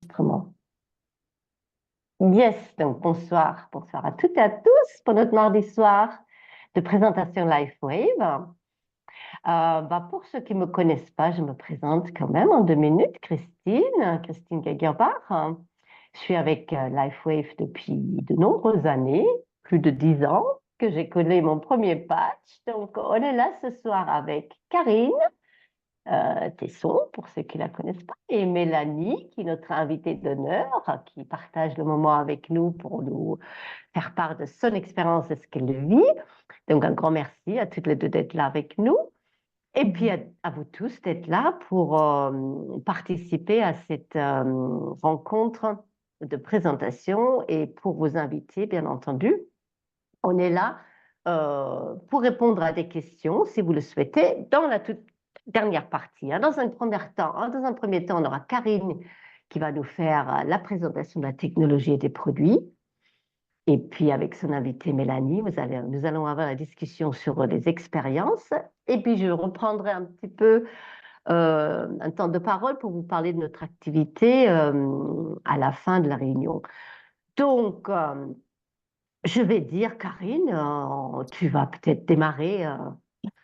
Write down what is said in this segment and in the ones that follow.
Enregistrement. Yes, donc bonsoir, bonsoir à toutes et à tous pour notre mardi soir de présentation LifeWave. Pour ceux qui ne me connaissent pas, je me présente quand même en 2 minutes, Christine Gagerbach. Je suis avec LifeWave depuis de nombreuses années, plus de 10 ans que j'ai collé mon premier patch. Donc on est là ce soir avec Karine. Tesson, pour ceux qui ne la connaissent pas, et Mélanie, qui est notre invitée d'honneur, qui partage le moment avec nous pour nous faire part de son expérience et ce qu'elle vit. Donc, un grand merci à toutes les deux d'être là avec nous. Et puis, à vous tous d'être là pour participer à cette rencontre de présentation et pour vous inviter, bien entendu. On est là pour répondre à des questions, si vous le souhaitez, dans la toute dernière partie. Dans un premier temps, on aura Karine qui va nous faire la présentation de la technologie et des produits. Et puis, avec son invitée Mélanie, nous allons avoir la discussion sur les expériences. Et puis, je reprendrai un petit peu un temps de parole pour vous parler de notre activité à la fin de la réunion. Donc, je vais dire, Karine, tu vas peut-être démarrer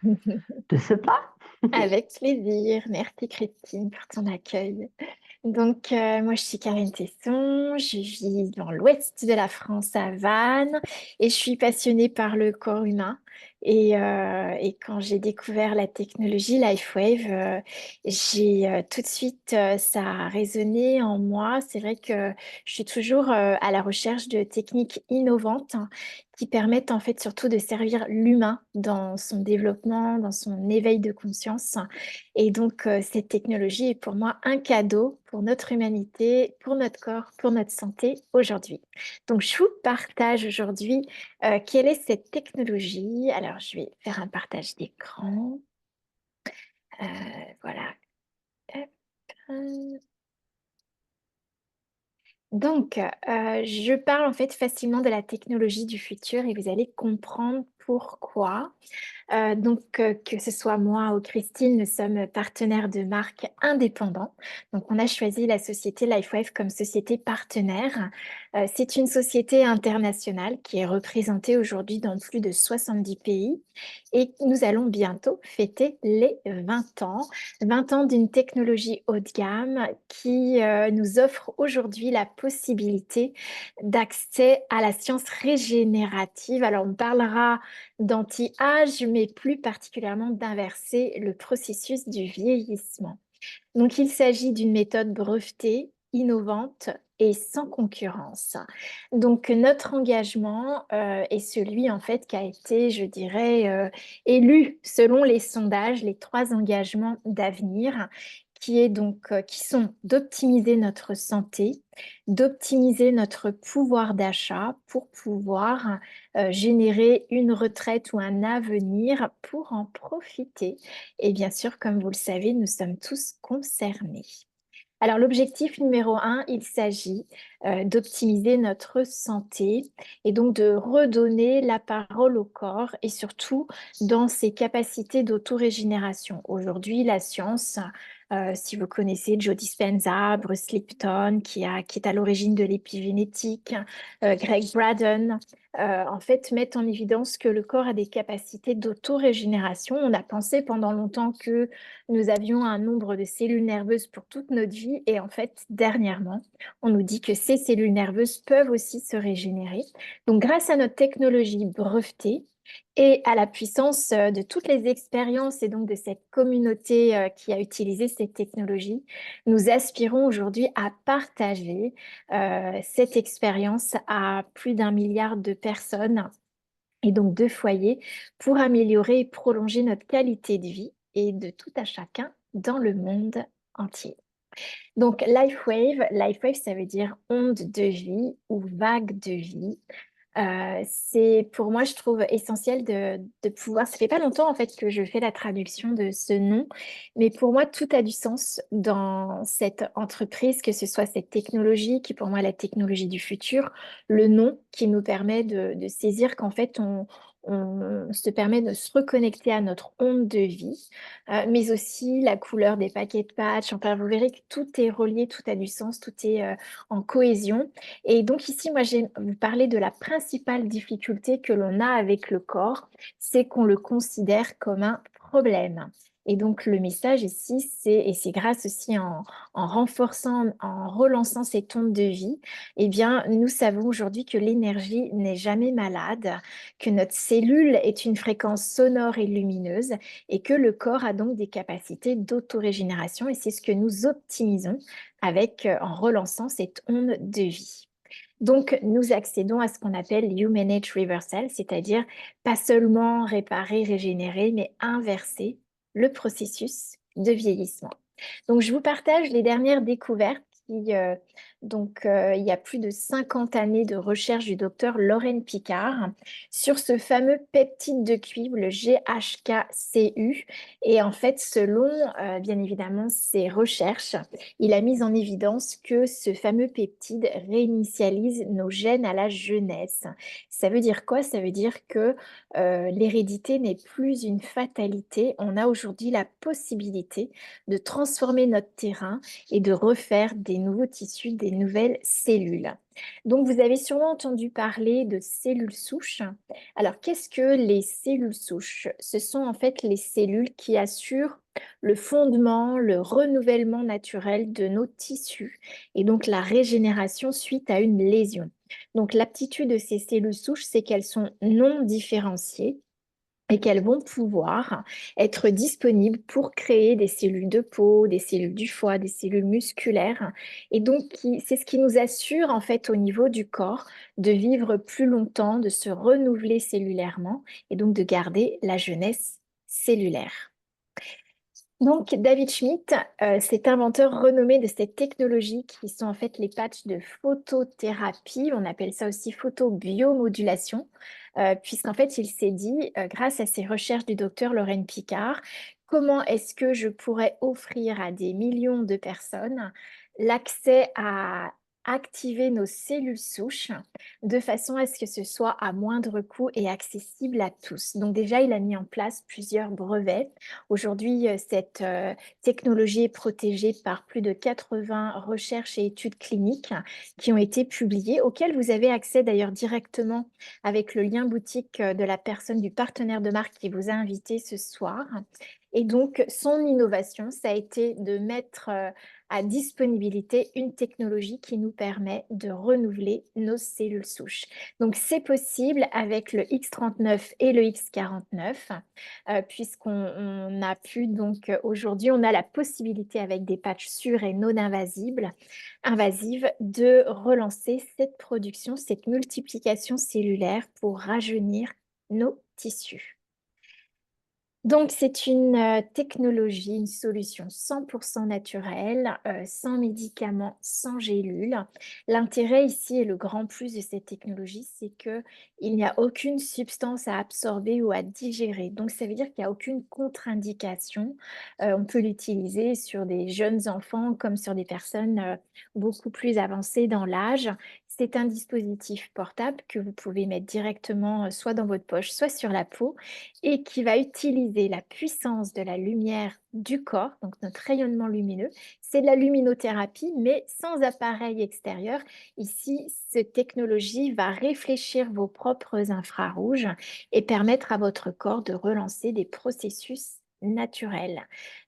de ce pas. Avec plaisir. Merci Christine pour ton accueil. Donc, moi, je suis Karine Tesson, je vis dans l'ouest de la France à Vannes et je suis passionnée par le corps humain. Et quand j'ai découvert la technologie LifeWave, j'ai tout de suite, ça a résonné en moi. C'est vrai que je suis toujours à la recherche de techniques innovantes qui permettent en fait surtout de servir l'humain dans son développement, dans son éveil de conscience. Et donc, cette technologie est pour moi un cadeau pour notre humanité, pour notre corps, pour notre santé aujourd'hui. Donc, je vous partage aujourd'hui quelle est cette technologie. Alors, je vais faire un partage d'écran. Euh, voilà. Hop. Donc, je parle en fait facilement de la technologie du futur et vous allez comprendre pourquoi. Que ce soit moi ou Christine, nous sommes partenaires de marque indépendants. Donc, on a choisi la société LifeWave comme société partenaire. C'est une société internationale qui est représentée aujourd'hui dans plus de 70 pays et nous allons bientôt fêter les 20 ans. 20 ans d'une technologie haut de gamme qui nous offre aujourd'hui la possibilité d'accès à la science régénérative. Alors, on parlera d'anti-âge, mais plus particulièrement d'inverser le processus du vieillissement. Donc, il s'agit d'une méthode brevetée, innovante et sans concurrence. Donc, notre engagement est celui, en fait, qui a été, je dirais, élu selon les sondages, les 3 engagements d'avenir, qui sont d'optimiser notre santé, d'optimiser notre pouvoir d'achat pour pouvoir générer une retraite ou un avenir pour en profiter. Et bien sûr, comme vous le savez, nous sommes tous concernés. Alors, l'objectif numéro 1, il s'agit d'optimiser notre santé et donc de redonner la parole au corps et surtout dans ses capacités d'autorégénération. Aujourd'hui, la science, si vous connaissez Joe Dispenza, Bruce Lipton, qui est à l'origine de l'épigénétique, Greg Braden, en fait, mettent en évidence que le corps a des capacités d'autorégénération. On a pensé pendant longtemps que nous avions un nombre de cellules nerveuses pour toute notre vie et en fait, dernièrement, on nous dit que ces cellules nerveuses peuvent aussi se régénérer. Donc, grâce à notre technologie brevetée et à la puissance de toutes les expériences et donc de cette communauté qui a utilisé cette technologie, nous aspirons aujourd'hui à partager cette expérience à plus d'1 milliard de personnes et donc de foyers pour améliorer et prolonger notre qualité de vie et de tout à chacun dans le monde entier. Donc, LifeWave, ça veut dire onde de vie ou vague de vie. C'est pour moi, je trouve essentiel de pouvoir. Ça fait pas longtemps en fait que je fais la traduction de ce nom, mais pour moi, tout a du sens dans cette entreprise, que ce soit cette technologie qui pour moi est la technologie du futur, le nom qui nous permet de saisir qu'en fait on se permet de se reconnecter à notre onde de vie, mais aussi la couleur des paquets de patchs. Enfin, vous verrez que tout est relié, tout a du sens, tout est en cohésion. Et donc ici, moi, j'ai vous parler de la principale difficulté que l'on a avec le corps, c'est qu'on le considère comme un problème. Et donc le message ici, et c'est grâce aussi en renforçant, en relançant cette onde de vie, eh bien, nous savons aujourd'hui que l'énergie n'est jamais malade, que notre cellule est une fréquence sonore et lumineuse et que le corps a donc des capacités d'autorégénération et c'est ce que nous optimisons en relançant cette onde de vie. Donc, nous accédons à ce qu'on appelle Human Age Reversal, c'est-à-dire pas seulement réparer, régénérer, mais inverser le processus de vieillissement. Donc, je vous partage les dernières découvertes il y a plus de 50 années de recherche du docteur Lauren Picard sur ce fameux peptide de cuivre, le GHKCU. Et en fait, selon bien évidemment ses recherches, il a mis en évidence que ce fameux peptide réinitialise nos gènes à la jeunesse. Ça veut dire quoi? Ça veut dire que l'hérédité n'est plus une fatalité. On a aujourd'hui la possibilité de transformer notre terrain et de refaire des nouveaux tissus, des nouvelles cellules. Donc, vous avez sûrement entendu parler de cellules souches. Alors, qu'est-ce que les cellules souches? Ce sont en fait les cellules qui assurent le fondement, le renouvellement naturel de nos tissus et donc la régénération suite à une lésion. Donc, l'aptitude de ces cellules souches, c'est qu'elles sont non différenciées et qu'elles vont pouvoir être disponibles pour créer des cellules de peau, des cellules du foie, des cellules musculaires. Et donc, c'est ce qui nous assure, en fait, au niveau du corps, de vivre plus longtemps, de se renouveler cellulairement et donc de garder la jeunesse cellulaire. Donc, David Schmidt, c'est inventeur renommé de cette technologie qui sont en fait les patchs de photothérapie. On appelle ça aussi photobiomodulation, puisqu'en fait, il s'est dit, grâce à ses recherches du docteur Lauren Picard, comment est-ce que je pourrais offrir à des millions de personnes l'accès à activer nos cellules souches de façon à ce que ce soit à moindre coût et accessible à tous. Donc déjà, il a mis en place plusieurs brevets. Aujourd'hui, cette technologie est protégée par plus de 80 recherches et études cliniques qui ont été publiées, auxquelles vous avez accès d'ailleurs directement avec le lien boutique de la personne, du partenaire de marque qui vous a invité ce soir. Et donc, son innovation, ça a été de mettre à disponibilité une technologie qui nous permet de renouveler nos cellules souches. Donc, c'est possible avec le X39 et le X49 puisqu'on a pu donc aujourd'hui, on a la possibilité avec des patchs sûrs et non invasives de relancer cette production, cette multiplication cellulaire pour rajeunir nos tissus. Donc, c'est une technologie, une solution 100% naturelle, sans médicaments, sans gélules. L'intérêt ici et le grand plus de cette technologie, c'est qu'il n'y a aucune substance à absorber ou à digérer. Donc, ça veut dire qu'il n'y a aucune contre-indication. On peut l'utiliser sur des jeunes enfants comme sur des personnes beaucoup plus avancées dans l'âge. C'est un dispositif portable que vous pouvez mettre directement soit dans votre poche, soit sur la peau et qui va utiliser la puissance de la lumière du corps, donc notre rayonnement lumineux. C'est de la luminothérapie, mais sans appareil extérieur. Ici, cette technologie va réfléchir vos propres infrarouges et permettre à votre corps de relancer des processus naturels.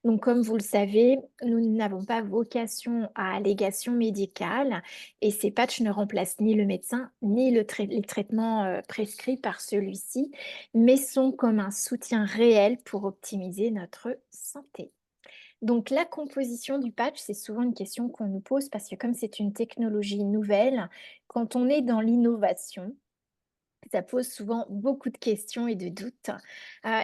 Donc, comme vous le savez, nous n'avons pas vocation à allégation médicale et ces patchs ne remplacent ni le médecin ni les traitements prescrits par celui-ci mais sont comme un soutien réel pour optimiser notre santé. Donc la composition du patch, c'est souvent une question qu'on nous pose parce que comme c'est une technologie nouvelle, quand on est dans l'innovation, ça pose souvent beaucoup de questions et de doutes.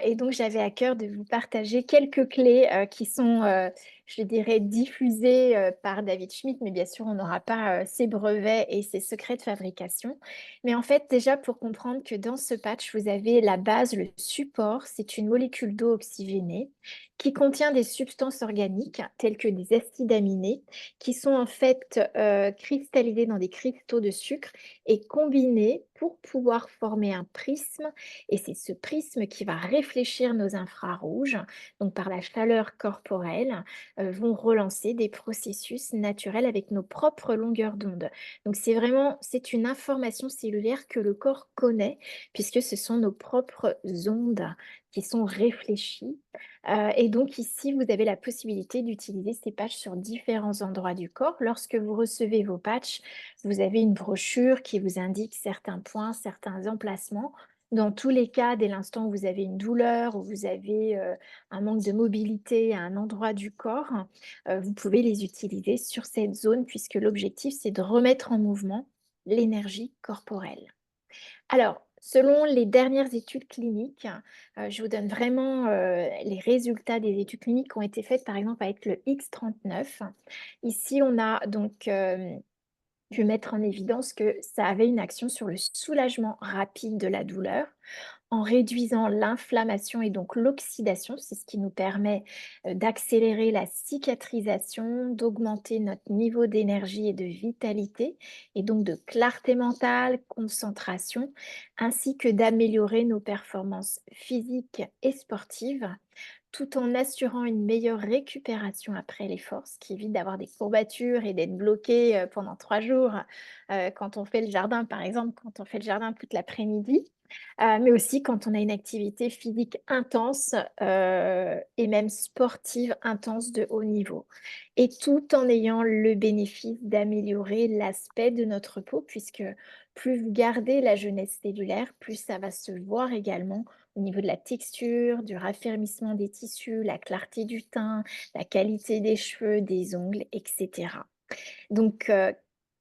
Et donc, j'avais à cœur de vous partager quelques clés qui sont je dirais, diffusé par David Schmidt, mais bien sûr, on n'aura pas ses brevets et ses secrets de fabrication. Mais en fait, déjà, pour comprendre que dans ce patch, vous avez la base, le support, c'est une molécule d'eau oxygénée qui contient des substances organiques telles que des acides aminés qui sont en fait cristallisés dans des cristaux de sucre et combinés pour pouvoir former un prisme. Et c'est ce prisme qui va réfléchir nos infrarouges, donc par la chaleur corporelle, vont relancer des processus naturels avec nos propres longueurs d'onde. Donc c'est une information cellulaire que le corps connaît puisque ce sont nos propres ondes qui sont réfléchies. Et donc ici, vous avez la possibilité d'utiliser ces patchs sur différents endroits du corps. Lorsque vous recevez vos patchs, vous avez une brochure qui vous indique certains points, certains emplacements. Dans tous les cas, dès l'instant où vous avez une douleur, où vous avez un manque de mobilité à un endroit du corps, vous pouvez les utiliser sur cette zone puisque l'objectif, c'est de remettre en mouvement l'énergie corporelle. Alors, selon les dernières études cliniques, je vous donne vraiment les résultats des études cliniques qui ont été faites, par exemple, avec le X39. Ici, on a donc pu mettre en évidence que ça avait une action sur le soulagement rapide de la douleur, en réduisant l'inflammation et donc l'oxydation. C'est ce qui nous permet d'accélérer la cicatrisation, d'augmenter notre niveau d'énergie et de vitalité, et donc de clarté mentale, concentration, ainsi que d'améliorer nos performances physiques et sportives, tout en assurant une meilleure récupération après l'effort, ce qui évite d'avoir des courbatures et d'être bloqué pendant 3 jours quand on fait le jardin, par exemple, quand on fait le jardin toute l'après-midi. Mais aussi quand on a une activité physique intense et même sportive intense de haut niveau. Et tout en ayant le bénéfice d'améliorer l'aspect de notre peau, puisque plus vous gardez la jeunesse cellulaire, plus ça va se voir également au niveau de la texture, du raffermissement des tissus, la clarté du teint, la qualité des cheveux, des ongles, etc. Donc,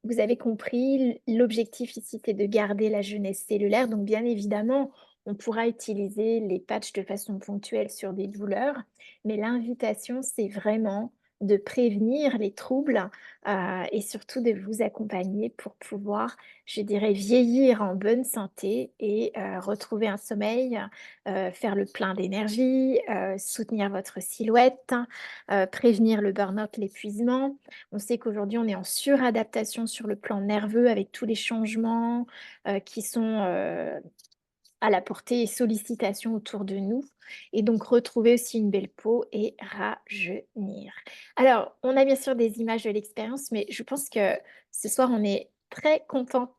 vous avez compris, l'objectif ici, c'est de garder la jeunesse cellulaire. Donc, bien évidemment, on pourra utiliser les patchs de façon ponctuelle sur des douleurs, mais l'invitation, c'est vraiment de prévenir les troubles et surtout de vous accompagner pour pouvoir, je dirais, vieillir en bonne santé et retrouver un sommeil, faire le plein d'énergie, soutenir votre silhouette, prévenir le burn-out, l'épuisement. On sait qu'aujourd'hui, on est en suradaptation sur le plan nerveux avec tous les changements qui sont à la portée et sollicitation autour de nous. Et donc, retrouver aussi une belle peau et rajeunir. Alors, on a bien sûr des images de l'expérience, mais je pense que ce soir, on est très contente,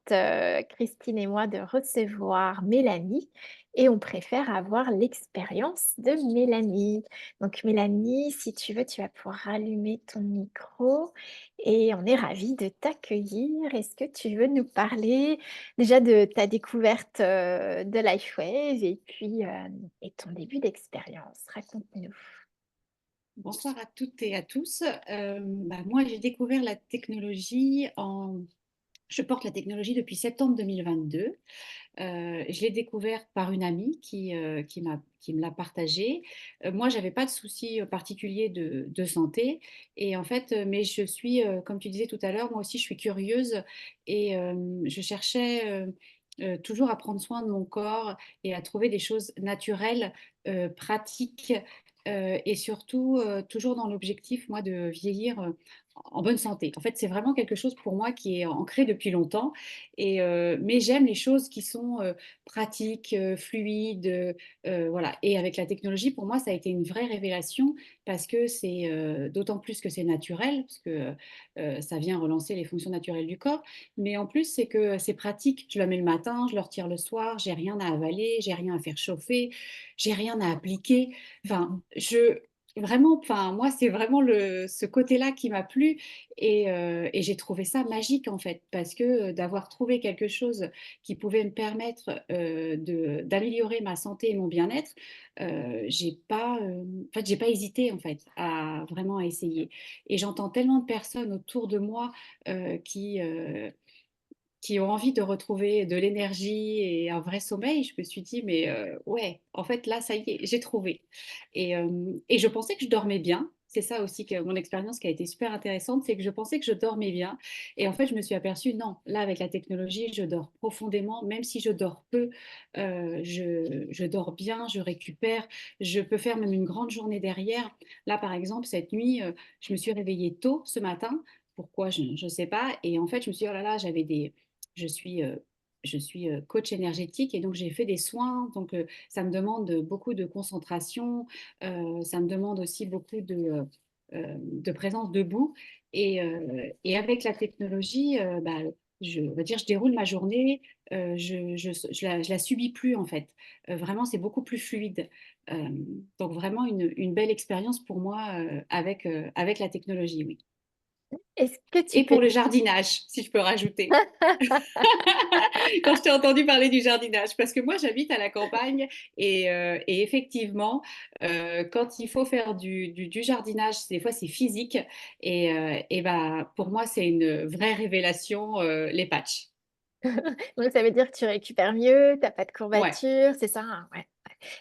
Christine et moi, de recevoir Mélanie. Et on préfère avoir l'expérience de Mélanie. Donc, Mélanie, si tu veux, tu vas pouvoir rallumer ton micro et on est ravis de t'accueillir. Est-ce que tu veux nous parler déjà de ta découverte de LifeWave et puis et ton début d'expérience? Raconte-nous. Bonsoir à toutes et à tous. Moi, j'ai découvert la technologie Je porte la technologie depuis septembre 2022. Je l'ai découverte par une amie qui me l'a partagée. Moi, j'avais pas de soucis particuliers de santé. Et en fait, mais je suis, comme tu disais tout à l'heure, moi aussi, je suis curieuse et je cherchais toujours à prendre soin de mon corps et à trouver des choses naturelles, pratiques et surtout toujours dans l'objectif, moi, de vieillir en bonne santé. En fait, c'est vraiment quelque chose pour moi qui est ancré depuis longtemps. Mais j'aime les choses qui sont pratiques, fluides, voilà. Et avec la technologie, pour moi, ça a été une vraie révélation parce que c'est d'autant plus que c'est naturel, parce que ça vient relancer les fonctions naturelles du corps. Mais en plus, c'est que c'est pratique. Je la mets le matin, je le retire le soir, j'ai rien à avaler, j'ai rien à faire chauffer, j'ai rien à appliquer. Enfin, vraiment, enfin, moi, c'est vraiment ce côté-là qui m'a plu et j'ai trouvé ça magique en fait, parce que d'avoir trouvé quelque chose qui pouvait me permettre d'améliorer ma santé et mon bien-être, en fait, j'ai pas hésité en fait à vraiment essayer. Et j'entends tellement de personnes autour de moi qui ont envie de retrouver de l'énergie et un vrai sommeil. Je me suis dit, mais ouais, en fait, là, ça y est, j'ai trouvé. Et je pensais que je dormais bien. C'est ça aussi que mon expérience qui a été super intéressante, c'est que je pensais que je dormais bien. Et en fait, je me suis aperçue, non, là, avec la technologie, je dors profondément, même si je dors peu, je dors bien, je récupère, je peux faire même une grande journée derrière. Là, par exemple, cette nuit, je me suis réveillée tôt ce matin. Pourquoi? Je ne sais pas. Et en fait, je me suis dit, oh là là, je suis... je suis coach énergétique et donc j'ai fait des soins. Donc ça me demande beaucoup de concentration, ça me demande aussi beaucoup de présence debout. Et avec la technologie, bah, on va dire, je déroule ma journée, je la subis plus en fait. Vraiment, c'est beaucoup plus fluide. Euh, donc vraiment une belle expérience pour moi avec la technologie, oui. Est-ce que tu Et peux... pour le jardinage, si je peux rajouter. Quand je t'ai entendu parler du jardinage, parce que moi j'habite à la campagne et effectivement, quand il faut faire du jardinage, des fois c'est physique et bah, pour moi c'est une vraie révélation, les patchs. Donc, ça veut dire que tu récupères mieux, t'as pas de Ouais, courbatures, c'est ça, hein, ouais.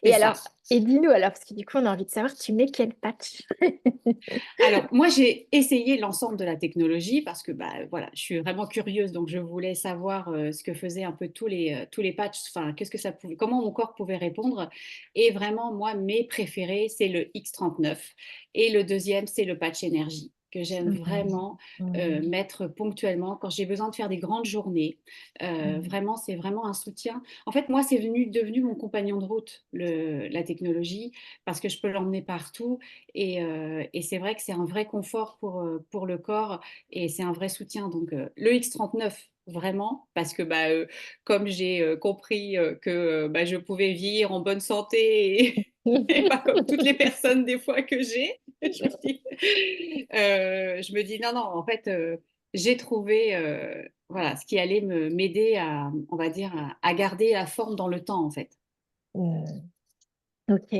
c'est Et alors, ça. et dis-nous alors, parce que du coup, on a envie de savoir, tu mets quel patch? Alors, moi, j'ai essayé l'ensemble de la technologie parce que bah, voilà, je suis vraiment curieuse, donc je voulais savoir ce que faisaient un peu tous les patchs, enfin, qu'est-ce que ça pouvait, comment mon corps pouvait répondre. Et vraiment, moi, mes préférés, c'est le X39 et le deuxième, c'est le patch énergie que j'aime Mhm. vraiment Mhm. mettre ponctuellement quand j'ai besoin de faire des grandes journées. Mhm. Vraiment, c'est vraiment un soutien. En fait, moi, devenu mon compagnon de route, la technologie, parce que je peux l'emmener partout et c'est vrai que c'est un vrai confort pour le corps et c'est un vrai soutien. Donc, le X39, vraiment, parce que bah, comme j'ai compris que bah, je pouvais vieillir en bonne santé et pas comme toutes les personnes des fois que j'ai, je me dis non, non, en fait, j'ai trouvé voilà, ce qui allait m'aider à, on va dire, à garder la forme dans le temps, en fait. Mhm. Ok,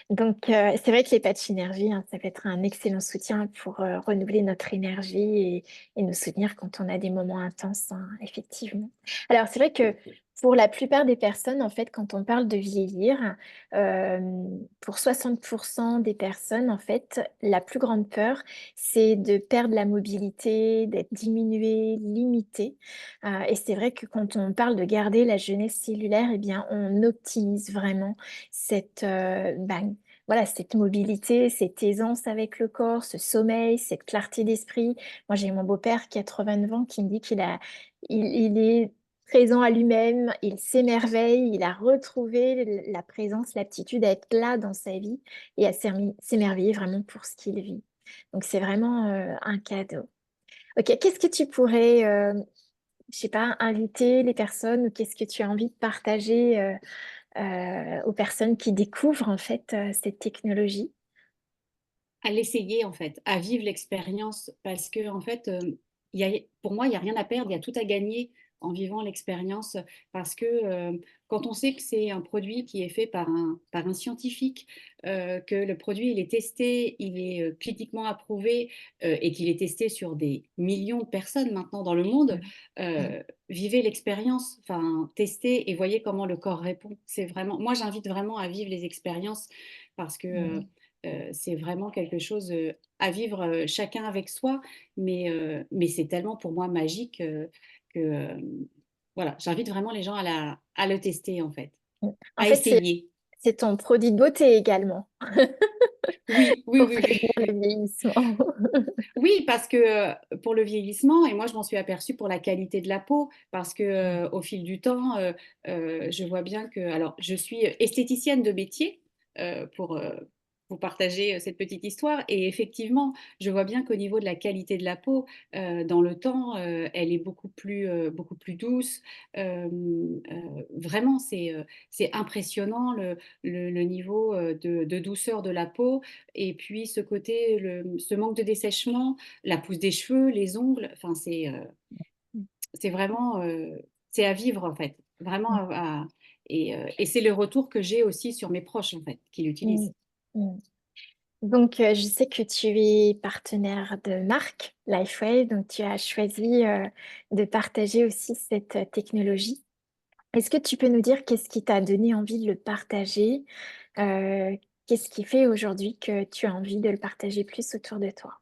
donc c'est vrai que les patchs énergie, hein, ça peut être un excellent soutien pour renouveler notre énergie et nous soutenir quand on a des moments intenses, hein, effectivement. Alors c'est vrai que pour la plupart des personnes, en fait, quand on parle de vieillir, euh, pour 60% des personnes, en fait, la plus grande peur, c'est de perdre la mobilité, d'être diminué, limité. Et c'est vrai que quand on parle de garder la jeunesse cellulaire, eh bien, on optimise vraiment voilà, cette mobilité, cette aisance avec le corps, ce sommeil, cette clarté d'esprit. Moi, j'ai mon beau-père qui a 89 ans qui me dit il est présent à lui-même, il s'émerveille, il a retrouvé la présence, l'aptitude à être là dans sa vie et à s'émerveiller vraiment pour ce qu'il vit. Donc, c'est vraiment un cadeau. Ok, qu'est-ce que tu pourrais, je sais pas, inviter les personnes ou qu'est-ce que tu as envie de partager aux personnes qui découvrent en fait cette technologie. À l'essayer en fait, à vivre l'expérience parce que en fait, pour moi, il n'y a rien à perdre, il y a tout à gagner en vivant l'expérience parce que quand on sait que c'est un produit qui est fait par un scientifique, que le produit il est testé, il est cliniquement approuvé et qu'il est testé sur des millions de personnes maintenant dans le monde, Mm. Mm. vivez l'expérience, enfin testez et voyez comment le corps répond. C'est vraiment, moi j'invite vraiment à vivre les expériences parce que Mm. c'est vraiment quelque chose à vivre chacun avec soi, mais c'est tellement pour moi magique que voilà, j'invite vraiment les gens à le tester en fait, Mm. En à fait, essayer. c'est ton produit de beauté également Oui, oui, pour oui, prévenir le vieillissement. oui, parce que pour le vieillissement, et moi je m'en suis aperçue pour la qualité de la peau, parce que Mm. au fil du temps, je vois bien que, alors je suis esthéticienne de métier pour partager cette petite histoire, et effectivement, je vois bien qu'au niveau de la qualité de la peau, dans le temps, elle est beaucoup plus douce. Vraiment, c'est impressionnant le niveau de douceur de la peau. Et puis ce côté, ce manque de dessèchement, la pousse des cheveux, les ongles, enfin c'est vraiment c'est à vivre en fait, vraiment et c'est le retour que j'ai aussi sur mes proches en fait qui Mm. l'utilisent. Mm. Donc, je sais que tu es partenaire de marque LifeWave, donc tu as choisi de partager aussi cette technologie. Est-ce que tu peux nous dire qu'est-ce qui t'a donné envie de le partager? Qu'est-ce qui fait aujourd'hui que tu as envie de le partager plus autour de toi?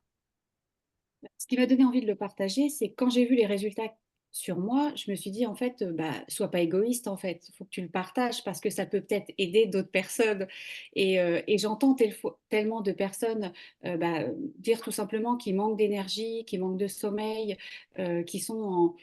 Ce qui m'a donné envie de le partager, c'est quand j'ai vu les résultats sur moi, je me suis dit, en fait, bah, sois pas égoïste, en fait. Il faut que tu le partages parce que ça peut peut-être aider d'autres personnes. Et j'entends tellement de personnes bah, dire tout simplement qu'ils manquent d'énergie, qu'ils manquent de sommeil, qui sont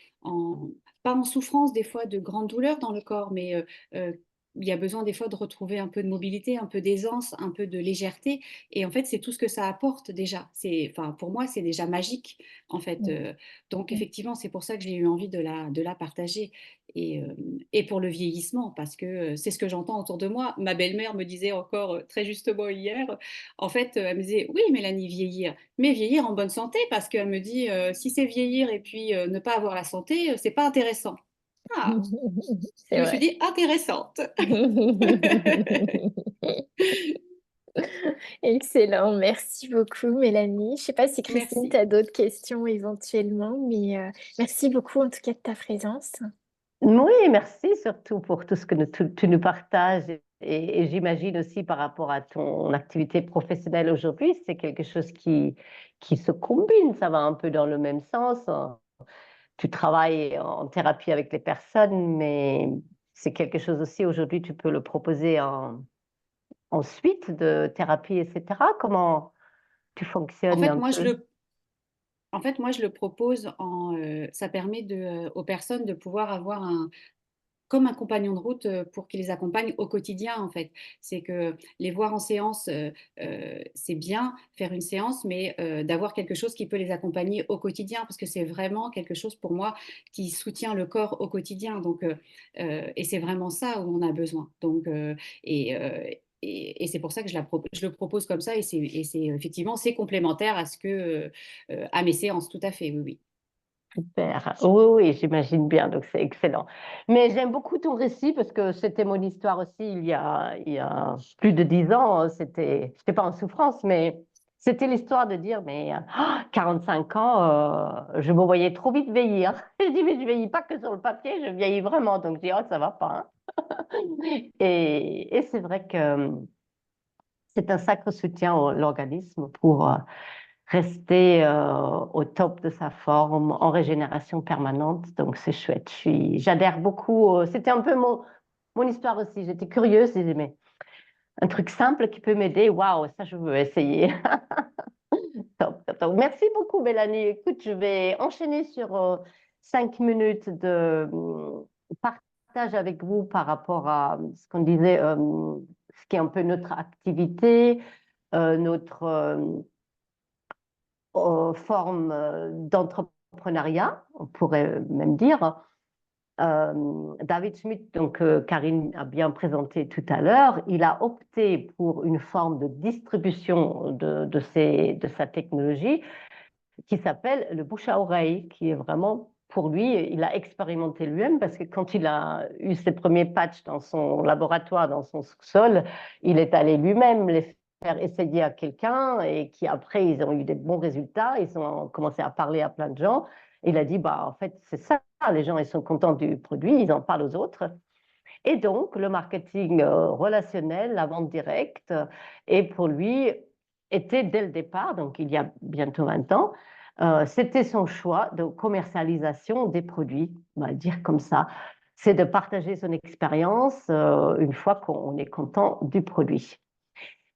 pas en souffrance des fois de grandes douleurs dans le corps, mais euh, il y a besoin des fois de retrouver un peu de mobilité, un peu d'aisance, un peu de légèreté. Et en fait, c'est tout ce que ça apporte déjà. Enfin, pour moi, c'est déjà magique, en fait. Donc, effectivement, c'est pour ça que j'ai eu envie de la partager. Et pour le vieillissement, parce que c'est ce que j'entends autour de moi. Ma belle-mère me disait encore très justement hier, en fait, elle me disait, oui, Mélanie, vieillir, mais vieillir en bonne santé, parce qu'elle me dit, si c'est vieillir et puis ne pas avoir la santé, c'est pas intéressant. Ah, je C'est me suis vrai. dit, intéressante. Excellent, merci beaucoup Mélanie. Je ne sais pas si Christine, tu Merci. as d'autres questions éventuellement, mais merci beaucoup en tout cas de ta présence. Oui, merci surtout pour tout ce que tu nous partages et j'imagine aussi par rapport à ton activité professionnelle aujourd'hui, c'est quelque chose qui se combine, ça va un peu dans le même sens. Tu travailles en thérapie avec les personnes, mais c'est quelque chose aussi aujourd'hui, tu peux le proposer en suite de thérapie, etc. Comment tu En fonctionnes fait, un moi, je peu? le En fait, moi, je le propose ça permet aux personnes de pouvoir avoir comme un compagnon de route pour qui les accompagne au quotidien, en fait. C'est que les voir en séance, c'est bien, faire une séance, mais d'avoir quelque chose qui peut les accompagner au quotidien, parce que c'est vraiment quelque chose pour moi qui soutient le corps au quotidien. Et c'est vraiment ça où on a besoin. Et, euh, et c'est pour ça que je le propose comme ça, effectivement, c'est complémentaire à mes séances, tout à fait, oui, oui. Super. Oui, oui, j'imagine bien, donc c'est excellent. Mais j'aime beaucoup ton récit parce que c'était mon histoire aussi il y a plus de 10 ans. J'étais pas en souffrance, mais c'était l'histoire de dire, mais 45 ans, je me voyais trop vite vieillir. Je dis, mais je vieillis pas que sur le papier, je vieillis vraiment. Donc je dis, oh, ça va pas, hein. Et c'est vrai que c'est un sacré soutien à l'organisme pour rester au top de sa forme, en régénération permanente. Donc, c'est chouette. J'adhère beaucoup. C'était un peu mon histoire aussi. J'étais curieuse. Je disais, mais un truc simple qui peut m'aider, waouh, ça, je veux essayer. Top, top, top. Merci beaucoup, Mélanie. Écoute, je vais enchaîner sur 5 minutes de partage avec vous par rapport à ce qu'on disait, ce qui est un peu notre activité, notre forme d'entrepreneuriat, on pourrait même dire. David Schmidt, donc Karine a bien présenté tout à l'heure, il a opté pour une forme de distribution de sa technologie qui s'appelle le bouche à oreille, qui est vraiment pour lui, il a expérimenté lui-même parce que quand il a eu ses premiers patchs dans son laboratoire, dans son sous-sol, il est allé lui-même les faire essayer à quelqu'un et qui après, ils ont eu des bons résultats, ils ont commencé à parler à plein de gens. Il a dit, bah, en fait, c'est ça, les gens, ils sont contents du produit, ils en parlent aux autres. Et donc, le marketing relationnel, la vente directe, et pour lui, était dès le départ, donc il y a bientôt 20 ans, c'était son choix de commercialisation des produits, on va dire comme ça. C'est de partager son expérience une fois qu'on est content du produit.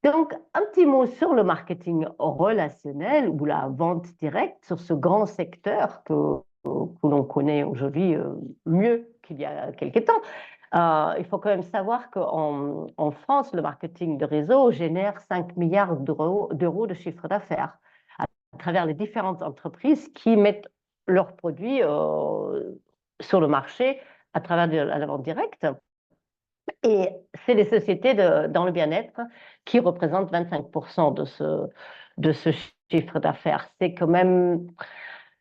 Donc, un petit mot sur le marketing relationnel ou la vente directe, sur ce grand secteur que l'on connaît aujourd'hui mieux qu'il y a quelques temps. Il faut quand même savoir qu'en France, le marketing de réseau génère 5 milliards d'euros de chiffre d'affaires à travers les différentes entreprises qui mettent leurs produits sur le marché à travers la vente directe. Et c'est les sociétés dans le bien-être qui représentent 25% de ce chiffre d'affaires. C'est quand même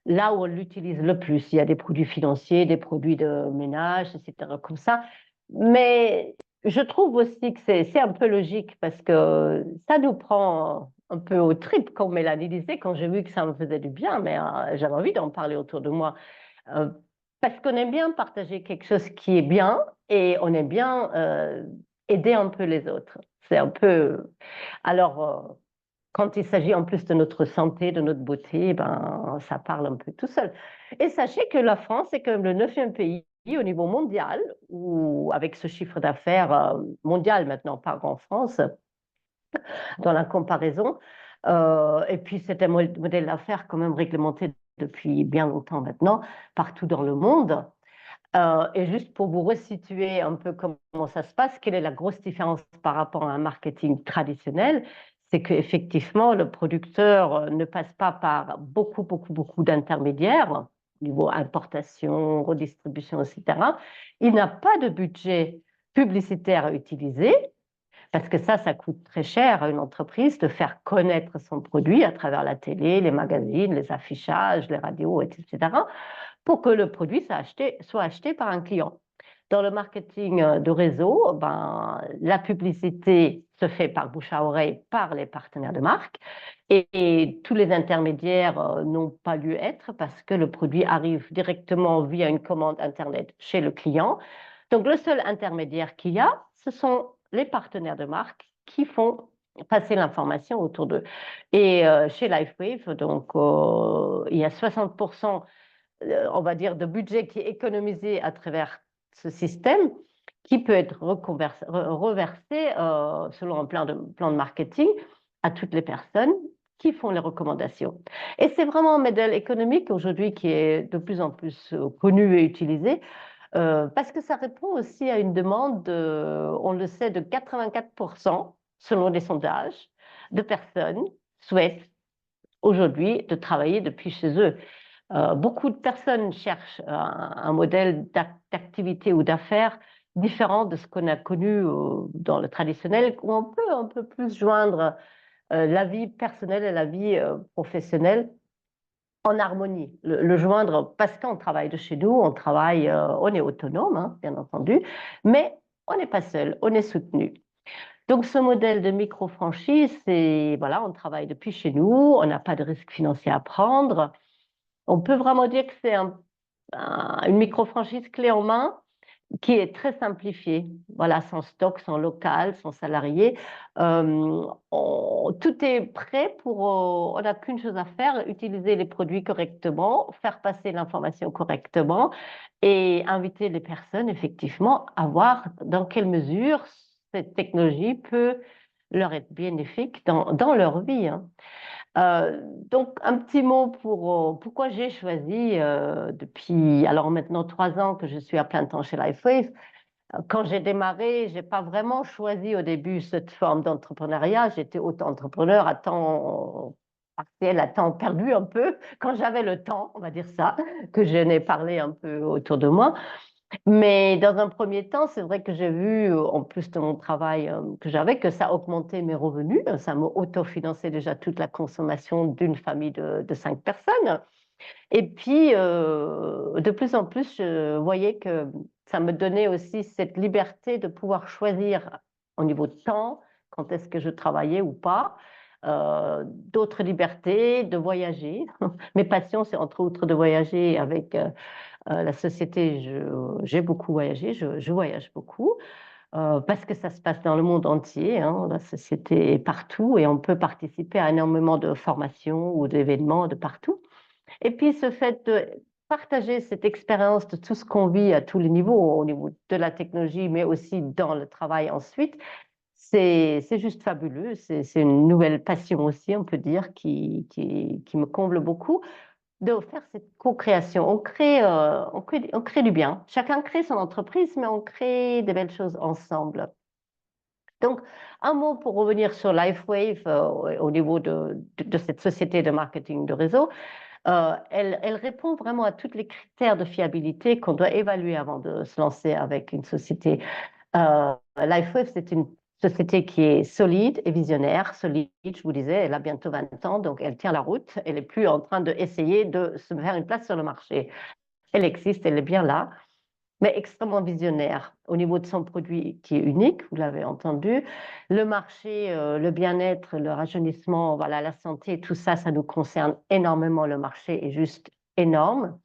là où on l'utilise le plus. Il y a des produits financiers, des produits de ménage, etc. comme ça. Mais je trouve aussi que c'est un peu logique parce que ça nous prend un peu au trip, comme Mélanie disait, quand j'ai vu que ça me faisait du bien, mais j'avais envie d'en parler autour de moi. Euh, Parce qu'on aime bien partager quelque chose qui est bien et on aime bien aider un peu les autres. C'est un peu... Alors, quand il s'agit en plus de notre santé, de notre beauté, ben, ça parle un peu tout seul. Et sachez que la France est quand même le 9e pays au niveau mondial, où, avec ce chiffre d'affaires mondial maintenant, pas en France, dans la comparaison. Et puis, c'est un modèle d'affaires quand même réglementé depuis bien longtemps maintenant, partout dans le monde. Et juste pour vous resituer un peu comment ça se passe, quelle est la grosse différence par rapport à un marketing traditionnel? C'est qu'effectivement, le producteur ne passe pas par beaucoup d'intermédiaires, au niveau importation, redistribution, etc. Il n'a pas de budget publicitaire à utiliser, parce que ça coûte très cher à une entreprise de faire connaître son produit à travers la télé, les magazines, les affichages, les radios, etc., pour que le produit soit acheté par un client. Dans le marketing de réseau, ben, la publicité se fait par bouche à oreille par les partenaires de marque et tous les intermédiaires n'ont pas lieu d'être parce que le produit arrive directement via une commande Internet chez le client. Donc, le seul intermédiaire qu'il y a, ce sont les partenaires de marque qui font passer l'information autour d'eux. Et chez LifeWave, donc, il y a 60%, on va dire, de budget qui est économisé à travers ce système qui peut être reversé selon un plan de marketing à toutes les personnes qui font les recommandations. Et c'est vraiment un modèle économique aujourd'hui qui est de plus en plus connu et utilisé parce que ça répond aussi à une demande, on le sait, de 84%, selon les sondages, de personnes souhaitent aujourd'hui de travailler depuis chez eux. Beaucoup de personnes cherchent un modèle d'activité ou d'affaires différent de ce qu'on a connu dans le traditionnel, où on peut un peu plus joindre la vie personnelle et la vie professionnelle en harmonie, le joindre parce qu'on travaille de chez nous, on est autonome, hein, bien entendu, mais on n'est pas seul, on est soutenu. Donc, ce modèle de micro-franchise, c'est, voilà, on travaille depuis chez nous, on n'a pas de risque financier à prendre. On peut vraiment dire que c'est une micro-franchise clé en main qui est très simplifiée. Voilà, sans stock, sans local, sans salarié. Tout est prêt on n'a qu'une chose à faire, utiliser les produits correctement, faire passer l'information correctement et inviter les personnes, effectivement, à voir dans quelle mesure cette technologie peut leur être bénéfique dans leur vie, hein. Donc, un petit mot pour pourquoi j'ai choisi depuis, alors maintenant 3 ans que je suis à plein temps chez LifeWave. Quand j'ai démarré, je n'ai pas vraiment choisi au début cette forme d'entrepreneuriat. J'étais auto-entrepreneur à temps partiel, à temps perdu un peu, quand j'avais le temps, on va dire ça, que je n'ai parlé un peu autour de moi. Mais dans un premier temps, c'est vrai que j'ai vu, en plus de mon travail que j'avais, que ça augmentait mes revenus. Ça m'a autofinancé déjà toute la consommation d'une famille de 5 personnes. Et puis, de plus en plus, je voyais que ça me donnait aussi cette liberté de pouvoir choisir au niveau de temps, quand est-ce que je travaillais ou pas, d'autres libertés, de voyager. Mes passions, c'est entre autres de voyager avec la société. J'ai beaucoup voyagé, je voyage beaucoup. Parce que ça se passe dans le monde entier, hein, la société est partout et on peut participer à énormément de formations ou d'événements de partout. Et puis, ce fait de partager cette expérience de tout ce qu'on vit à tous les niveaux, au niveau de la technologie, mais aussi dans le travail ensuite, c'est juste fabuleux. C'est une nouvelle passion aussi, on peut dire, qui me comble beaucoup, de faire cette co-création. On crée du bien. Chacun crée son entreprise, mais on crée des belles choses ensemble. Donc, un mot pour revenir sur LifeWave au niveau de cette société de marketing de réseau. Elle répond vraiment à tous les critères de fiabilité qu'on doit évaluer avant de se lancer avec une société. LifeWave, c'est une société qui est solide et visionnaire. Solide, je vous disais, elle a bientôt 20 ans, donc elle tient la route. Elle n'est plus en train d'essayer de se faire une place sur le marché. Elle existe, elle est bien là, mais extrêmement visionnaire au niveau de son produit qui est unique, vous l'avez entendu. Le marché, le bien-être, le rajeunissement, voilà, la santé, tout ça, ça nous concerne énormément. Le marché est juste énorme.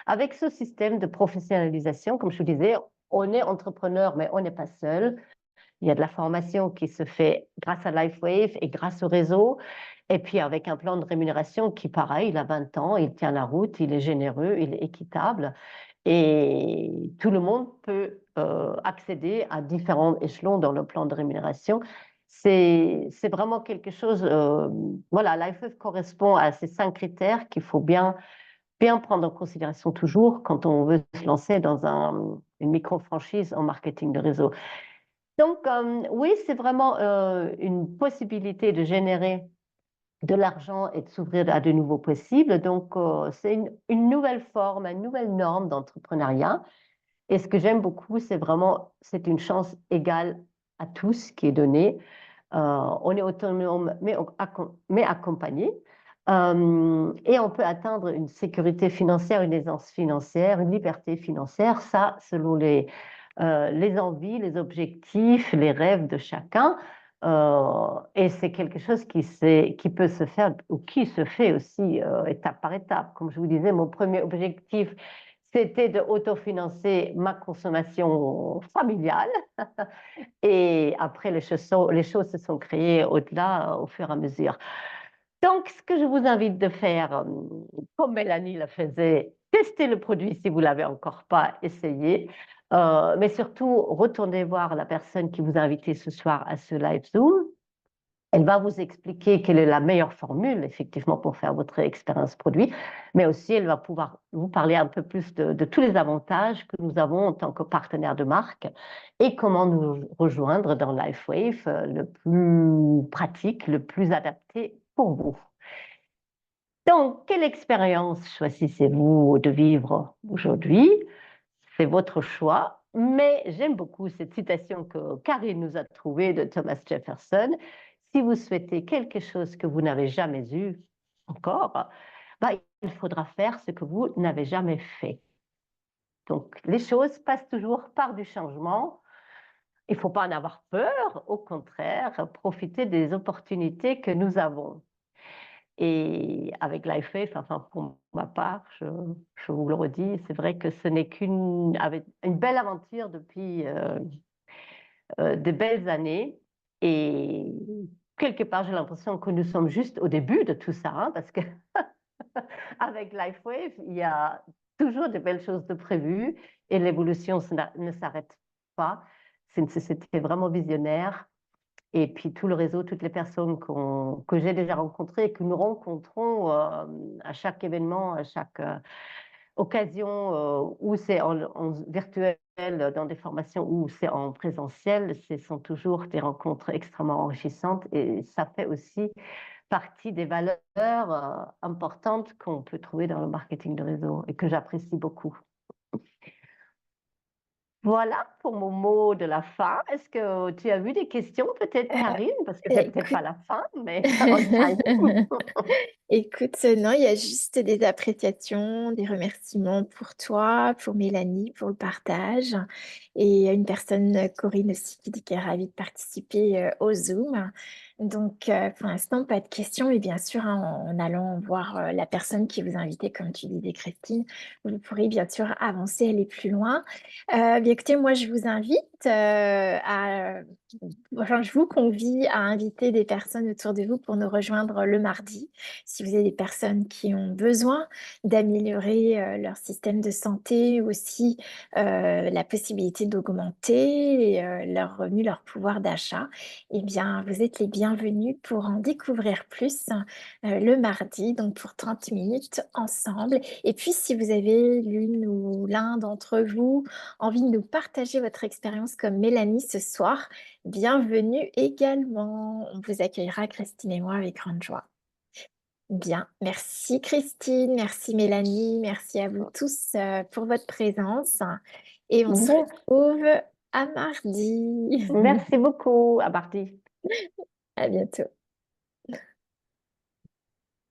Avec ce système de professionnalisation, comme je vous disais, on est entrepreneur, mais on n'est pas seul. Il y a de la formation qui se fait grâce à LifeWave et grâce au réseau. Et puis avec un plan de rémunération qui, pareil, il a 20 ans, il tient la route, il est généreux, il est équitable. Et tout le monde peut accéder à différents échelons dans le plan de rémunération. C'est vraiment quelque chose, voilà, LifeWave correspond à ces 5 critères qu'il faut bien prendre en considération toujours quand on veut se lancer dans une micro-franchise en marketing de réseau. Donc, oui, c'est vraiment une possibilité de générer de l'argent et de s'ouvrir à de nouveaux possibles. Donc, c'est une nouvelle forme, une nouvelle norme d'entrepreneuriat. Et ce que j'aime beaucoup, c'est une chance égale à tous qui est donnée. On est autonome, mais accompagné. Et on peut atteindre une sécurité financière, une aisance financière, une liberté financière, ça selon les envies, les objectifs, les rêves de chacun. Et c'est quelque chose qui peut se faire ou qui se fait aussi étape par étape. Comme je vous disais, mon premier objectif, c'était de autofinancer ma consommation familiale. Et après, les choses se sont créées au-delà, au fur et à mesure. Donc, ce que je vous invite de faire, comme Mélanie le faisait, testez le produit si vous ne l'avez encore pas essayé, mais surtout, retournez voir la personne qui vous a invité ce soir à ce live Zoom. Elle va vous expliquer quelle est la meilleure formule, effectivement, pour faire votre expérience produit, mais aussi elle va pouvoir vous parler un peu plus de tous les avantages que nous avons en tant que partenaire de marque et comment nous rejoindre dans LifeWave le plus pratique, le plus adapté pour vous. Donc, quelle expérience choisissez-vous de vivre aujourd'hui? C'est votre choix, mais j'aime beaucoup cette citation que Karine nous a trouvée de Thomas Jefferson. Si vous souhaitez quelque chose que vous n'avez jamais eu encore, bah, il faudra faire ce que vous n'avez jamais fait. Donc, les choses passent toujours par du changement. Il ne faut pas en avoir peur, au contraire, profiter des opportunités que nous avons. Et avec LifeWave, enfin pour ma part, je vous le redis, c'est vrai que ce n'est une belle aventure depuis de belles années. Et quelque part, j'ai l'impression que nous sommes juste au début de tout ça, hein, parce que avec LifeWave, il y a toujours de belles choses de prévues et l'évolution ne s'arrête pas. C'est une société vraiment visionnaire. Et puis tout le réseau, toutes les personnes que j'ai déjà rencontrées et que nous rencontrons à chaque événement, à chaque occasion, où c'est en virtuel, dans des formations, ou c'est en présentiel, ce sont toujours des rencontres extrêmement enrichissantes et ça fait aussi partie des valeurs importantes qu'on peut trouver dans le marketing de réseau et que j'apprécie beaucoup. Voilà pour mon mot de la fin. Est-ce que tu as vu des questions peut-être, Karine? Parce que c'est peut-être pas la fin, mais on time. Écoute, non, il y a juste des appréciations, des remerciements pour toi, pour Mélanie, pour le partage. Et une personne, Corinne aussi, qui dit qu'elle est ravie de participer au Zoom. Donc, pour l'instant, pas de questions. Et bien sûr, hein, en allant voir la personne qui vous a invité, comme tu disais, Christine, vous pourrez bien sûr avancer, aller plus loin. Bien écoutez, moi, je vous invite enfin, je vous convie à inviter des personnes autour de vous pour nous rejoindre le mardi. Si vous avez des personnes qui ont besoin d'améliorer leur système de santé, ou aussi la possibilité d'augmenter leurs revenus, leur pouvoir d'achat, eh bien, vous êtes les bienvenus pour en découvrir plus le mardi, donc pour 30 minutes ensemble. Et puis, si vous avez l'une ou l'un d'entre vous envie de nous partager votre expérience comme Mélanie ce soir, bienvenue également. On vous accueillera, Christine et moi, avec grande joie. Bien, merci Christine, merci Mélanie, merci à vous tous pour votre présence. Et on se retrouve à mardi. Merci beaucoup. À mardi. À bientôt.